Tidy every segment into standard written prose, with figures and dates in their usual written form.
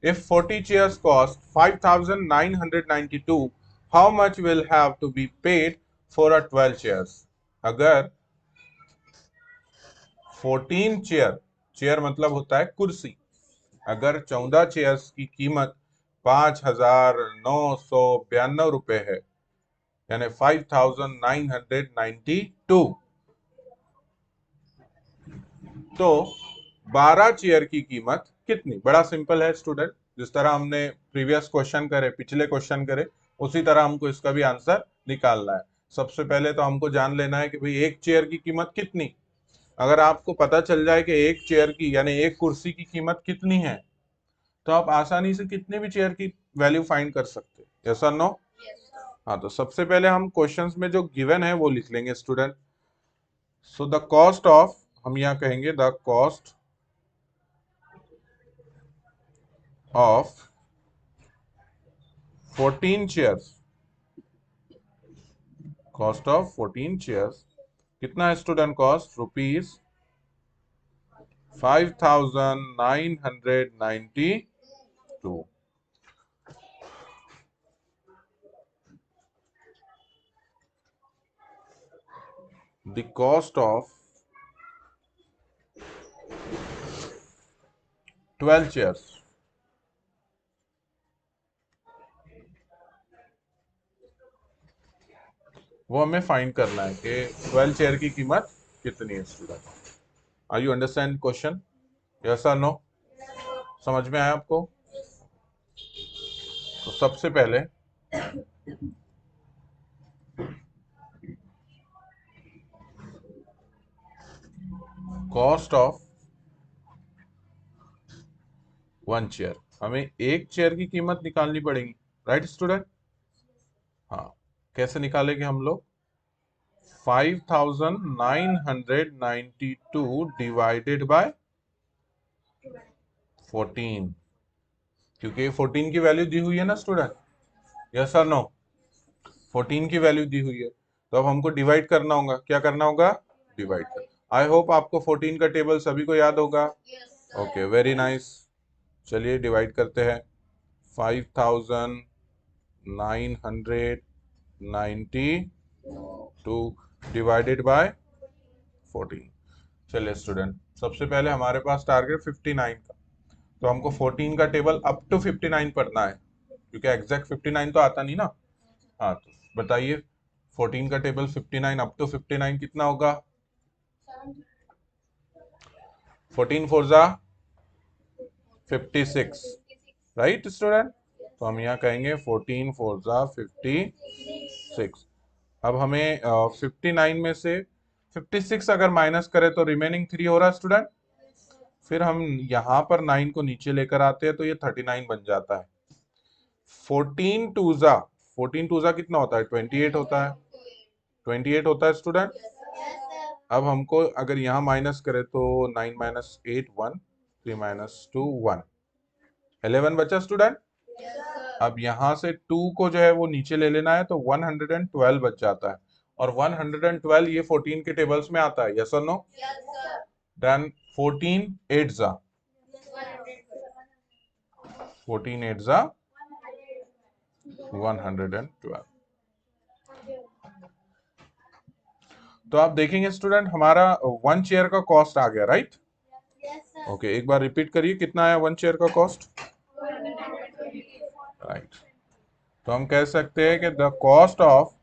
If 40 chairs cost 5,992, how much will have to be paid for a 12 chairs? अगर 14 chair मतलब होता है कुर्सी, अगर 14 चेयर्स की कीमत 5,992 है, यानी 5,992, तो 12 चेयर की कीमत कितनी? बड़ा सिंपल है स्टूडेंट, जिस तरह हमने प्रीवियस क्वेश्चन करे, पिछले क्वेश्चन करे, उसी तरह हमको इसका भी आंसर निकालना है। सबसे पहले तो हमको जान लेना है कि भाई एक चेयर की कीमत कितनी। अगर आपको पता चल जाए कि एक चेयर की यानी एक कुर्सी की कीमत कितनी है, तो आप आसानी से कितने भी चेयर की वैल्यू फाइंड कर सकते हैं। यस और नो? हाँ, तो सबसे पहले हम क्वेश्चंस में जो गिवन है वो लिख लेंगे student. So the cost of, हम यहाँ कहेंगे the cost of 14 chairs, cost of 14 chairs कितना है student? Cost rupees 5,992। The cost of 12 chairs, वो हमें फाइंड करना है कि 12 चेयर की कीमत कितनी है student. Are you understand question? Yes और नो? समझ में आया आपको? तो सबसे पहले कॉस्ट ऑफ 1 चेयर, हमें एक चेयर की कीमत निकालनी पड़ेगी, राइट स्टूडेंट? हाँ, कैसे निकालेंगे हम लोग? 5,992 डिवाइडेड बाय 14, क्योंकि 14 की वैल्यू दी हुई है ना स्टूडेंट। यस और नो? 14 की वैल्यू दी हुई है, तो अब हमको डिवाइड करना होगा। क्या करना होगा? डिवाइड कर। आई होप आपको 14 का टेबल सभी को याद होगा। Okay, very nice. चलिए डिवाइड करते हैं। 5,992 डिवाइडेड बाय 14। चलिए स्टूडेंट, सबसे पहले हमारे पास टारगेट 59 का, तो हमको 14 का टेबल अप टू 59 पढ़ना है, क्योंकि एग्जैक्ट 59 तो आता नहीं ना। हाँ, तो बताइए 14 का टेबल 59 अप टू 59 कितना होगा? 14 फोर जा 56, राइट स्टूडेंट? तो हम यहाँ कहेंगे 14 फोर जा 56। अब हमें 59 में से 56 अगर माइनस करें तो रिमेनिंग 3 हो रहा है स्टूडेंट। फिर हम यहाँ पर 9 को नीचे लेकर आते हैं तो ये 39 बन जाता है। 14 टू जा कितना होता है? 28 होता है। 28 होता है स्टूडेंट। अब हमको अगर यहाँ माइनस करें तो 9 माइनस 8 1, 3 माइनस 2 1, 11 बचा स्टूडेंट। अब यहाँ से 2 को जो है वो नीचे ले लेना है तो 112 बच जाता है, और 112 ये 14 के टेबल्स में आता है। यस और नो? देन 14 8 जा 112। तो आप देखेंगे स्टूडेंट हमारा 1 चेयर का कॉस्ट आ गया, राइट? ओके, एक बार रिपीट करिए, कितना आया 1 चेयर का कॉस्ट? राइट। तो हम कह सकते हैं कि the cost of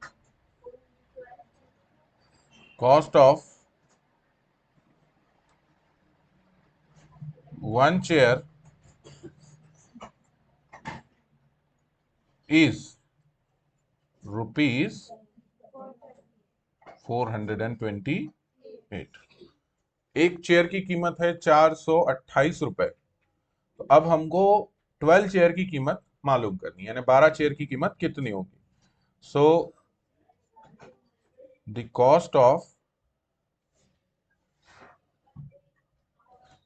1 chair is rupees 428। एक चेयर की कीमत है 428 रुपए। तो अब हमको 12 चेयर की कीमत मालूम करनी है, यानी 12 चेयर की कीमत कितनी होगी। So the cost of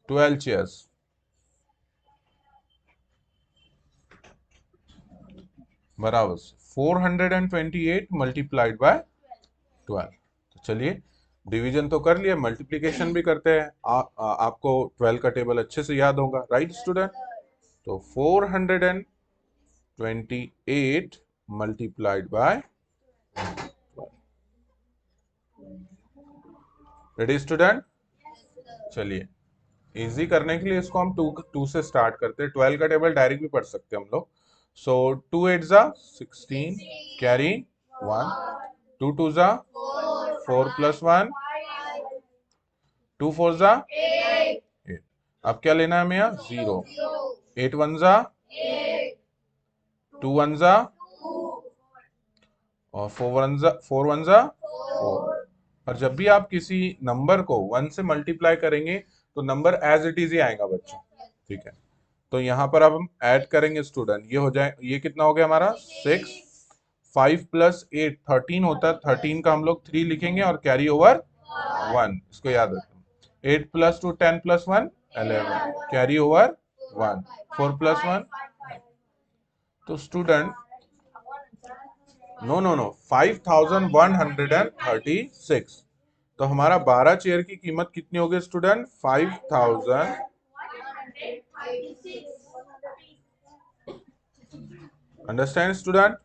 12 chairs बराबर 428 मल्टीप्लाइड बाय 12। तो चलिए डिवीजन तो कर लिया, मल्टीप्लीकेशन भी करते हैं। आपको 12 का टेबल अच्छे से याद होगा, राइट स्टूडेंट? तो 428 मल्टीप्लाइड बाय, रेडी स्टूडेंट? चलिए इजी करने के लिए इसको हम टू से स्टार्ट करते हैं। 12 का टेबल डायरेक्ट भी पढ़ सकते हैं हम लोग। सो 2 8 जा 16, कैरी 1, 2 2 जा 4 प्लस 1, 2 4 जा 8। अब क्या लेना है हमें यहाँ? 0। 8 1 जा 2 1 जा और 4 1 जा 4। और जब भी आप किसी नंबर को 1 से मल्टीप्लाई करेंगे तो नंबर एज इट इज ही आएगा बच्चों, ठीक है। तो यहाँ पर अब हम ऐड करेंगे स्टूडेंट, ये हो जाए, ये कितना हो गया हमारा 6, 5 प्लस 8 13 होता है। 13 का हम लोग 3 लिखेंगे और कैरी ओवर 1, इसको याद रखें। 8 plus 2 10 plus 1 11, carry over 1, 4 plus 1। तो स्टूडेंट नो नो नो 5136। तो हमारा 12 चेयर की कीमत कितनी होगी स्टूडेंट? 5000। Understand student?